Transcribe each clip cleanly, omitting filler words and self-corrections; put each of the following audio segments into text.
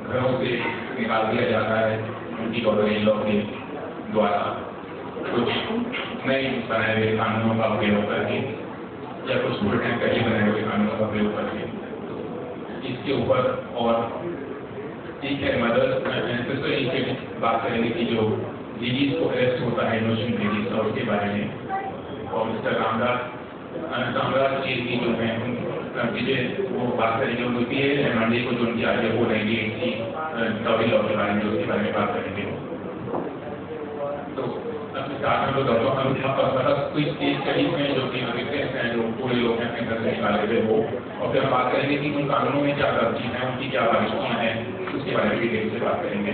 घरों से निकाल दिया जाता है उनकी गवर्नमेंट लॉ के द्वारा कुछ नए बनाए हुए कानूनों का प्रयोग करके या कुछ थोड़े टाइम पहले बनाए हुए कानूनों का प्रयोग करके इसके ऊपर और ठीक है मदर्स एंसेस्टरी की बात करेंगे कि जो लेडीज को अरेस्ट होता है इनोसेंट लेडीज का उसके बारे में और मिस्टर रामदास जी की जो है चीजें वो बात करेंगे उनकी मंडी को जो उनकी आज वो रहेंगी इनकी डॉबी लॉ के बारे में उसके बारे में बात करेंगे। तो स्टार्ट में तो कुछ केस स्टडीज में जो कि विक्टिम्स हैं जो पूरे लोग हैं अपने घर से निकाले थे वो और फिर हम बात करेंगे कि उन कानूनों में क्या गलती है उनकी क्या बारिशियाँ हैं उसके बारे में डिटेल से बात करेंगे।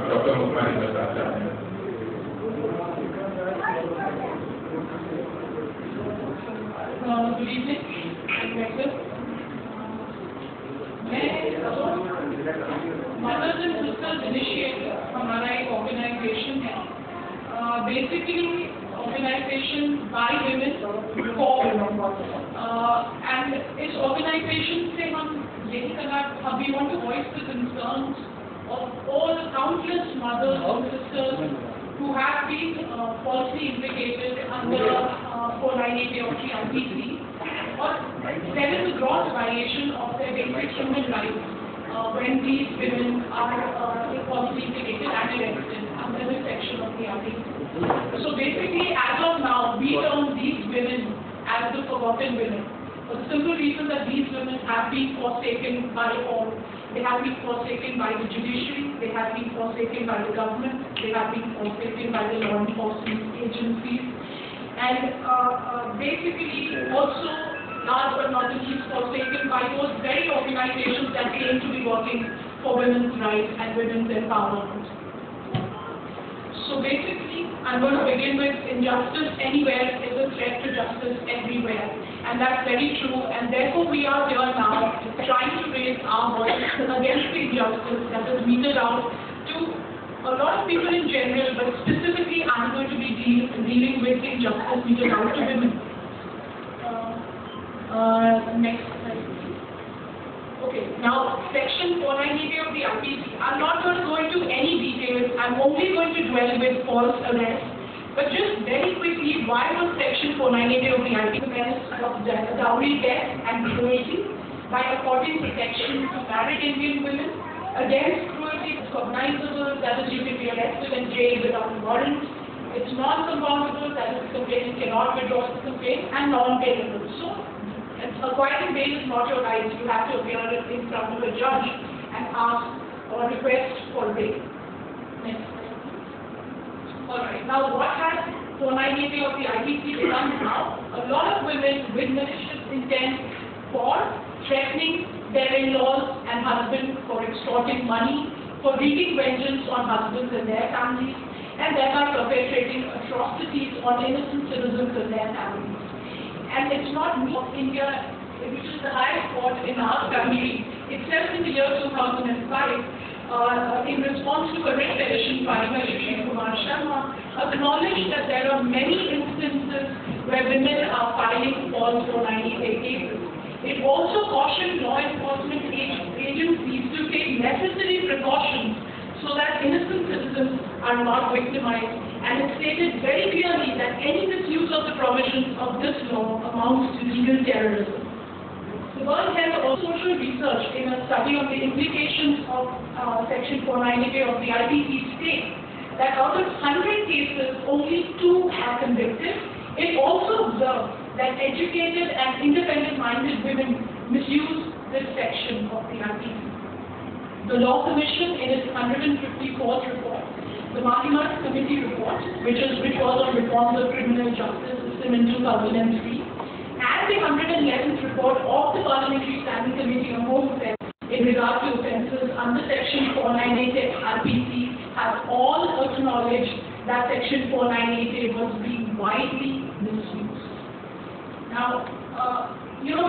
डॉक्टर मुकमा चाहते हैं। Good evening. Mothers and Sisters Initiative हमारा एक ऑर्गेनाइजेशन है, basically organisation by women for and इस ऑर्गेनाइजेशन से हम यही करना we want to voice the concerns of all countless mothers and sisters who have been falsely implicated under 498 of the IPC or there is a gross violation of their basic human rights when these women are falsely implicated and arrested under this section of the IPC. So basically, as of now, we term these women as the forgotten women for the simple reason that these women have been forsaken by all. They have been forsaken by the judiciary, they have been forsaken by the government, they have been forsaken by the law enforcement agencies, and basically also, last but not the least, forsaken by those very organizations that claim to be working for women's rights and women's empowerment. So basically, I'm going to begin with injustice anywhere is a threat to justice everywhere. And that's very true. And therefore, we are here now trying to raise our voice against the injustice that is meted out to a lot of people in general, but specifically, I'm going to be dealing with the injustice meted out to women. Next slide. Okay, now section 498 of the IPC. I'm not going to go into any details. I'm only going to dwell with false arrest. But just very quickly, why was section 498 of the IPC of dowry, death and cruelty by affording protection to married Indian women against cruelty? It's cognizable, that is, you can be arrested and jailed without a warrant. It's non-compoundable, that is, the complainant cannot withdraw the complaint, and non-payable. So, acquiring bail is not your right. You have to appear in front of a judge and ask or request for bail. Next. Alright, now what has 498 of the IPC done now? A lot of women with malicious intent for threatening their in-laws and husbands, for extorting money, for wreaking vengeance on husbands and their families, and thereby perpetrating atrocities on innocent citizens and their families. And it's not me, India, which is the highest court in our country. Itself in the year 2005, in response to a writ petition filed by Shri Kumar Sharma, acknowledged that there are many instances where women are filing false 498 cases. It also cautioned law enforcement agencies to take necessary precautions so that innocent citizens are not victimized. And it stated very clearly that any misuse of the provisions of this law amounts to legal terrorism. The World Health or Social Research, in a study on the implications of Section 498 of the IPC, states that out of 100 cases, only 2 are convicted. It also observed that educated and independent-minded women misuse this section of the IPC. The Law Commission, in its 154th report, the Mahimas Committee report, which was on reforms of criminal justice system in 2003, and the 111th report of the Parliamentary Standing Committee on Home Affairs in regard to offences under Section 498 RPC have all acknowledged that Section 498 was being widely misused. Now,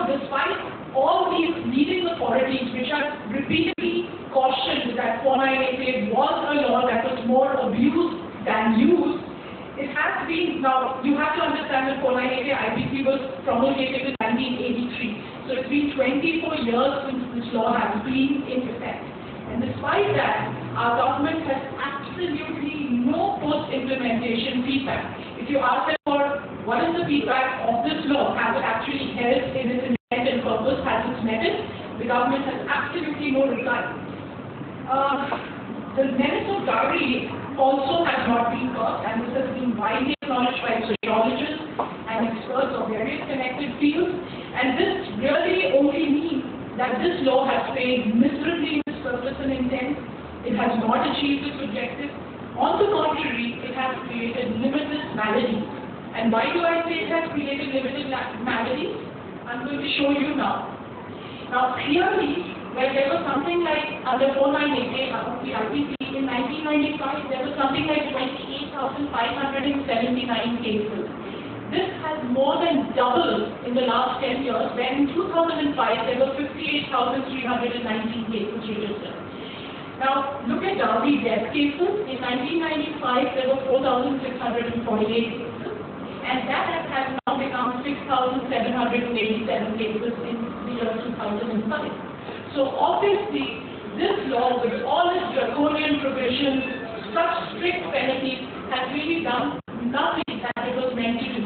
despite all these leading authorities which have repeatedly cautioned that 498 was a law that was more abused than used, it has been, now you have to understand that 498 IPC was promulgated in 1983. So it's been 24 years since this law has been in effect. And despite that, our government has absolutely no post-implementation feedback. If you ask them for what is the feedback of this law, has it actually helped in its intent and purpose, has it met it, the government has absolutely no reply. The menace of dowry also has not been curbed, and this has been widely acknowledged by sociologists and experts of various connected fields. And this really only means that this law has failed miserably in its purpose and intent. It has not achieved its objective. On the contrary, it has created limitless maladies. And why do I say it has created limitless maladies? I'm going to show you now. Now, clearly, where there was something like under 498 of the IPC in 1995, there was something like 28,579 cases. This has more than doubled in the last 10 years, when in 2005 there were 58,319 cases registered. Now, look at dowry death cases. In 1995, there were 4,648 cases, and that has now become 6,787 cases in the year 2005. So obviously, this law, with all its draconian provisions, such strict penalties, has really done nothing that it was meant to do.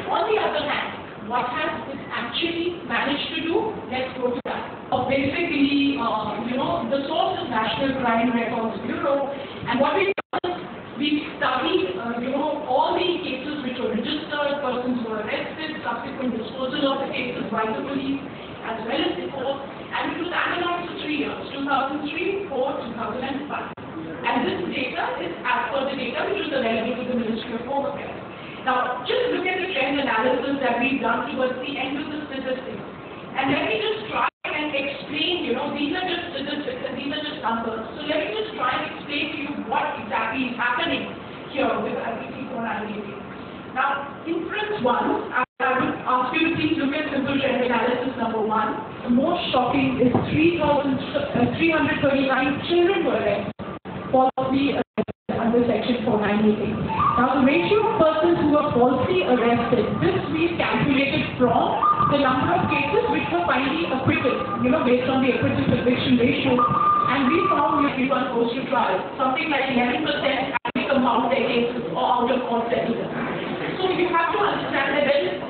On the other hand, what has it actually managed to do? Let's go to that. Basically, the source is National Crime Records Bureau, and what we've done is we've studied, all the cases which were registered, persons who were arrested, subsequent disposal of the cases by the police, as well as the court, and it was analyzed for 3 years, 2003, 4, 2005. And this data is as per the data which was available to the Ministry of Home Affairs. Now, just look at the trend analysis that we've done towards the end of the statistics. And let me just try and explain, these are just statistics and these are just numbers. So let me just try and explain to you what exactly is happening here with IPC 498. Now, inference 1, I would ask you to please look at simple trend analysis number 1. The most shocking is 339 children were arrested, falsely arrested under Section 498. Now, the ratio of persons who were falsely arrested, this we've calculated from the number of cases which were finally acquitted, based on the acquittal conviction ratio, and we found everyone goes to trial. Something like 11% actually compound their cases or out of court settlement. So you have to understand that there's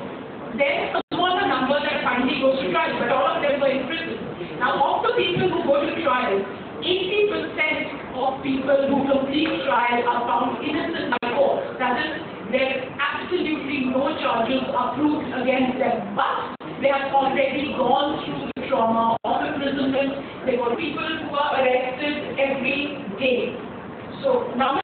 a smaller number that finally goes to trial, but all of them were in prison. Now, of the people who go to trial, 80% of people who complete trial are found innocent by court. That is, there's absolutely no charges are proved against them, but they have already gone through the trauma of imprisonment. There were people who are arrested every day. So now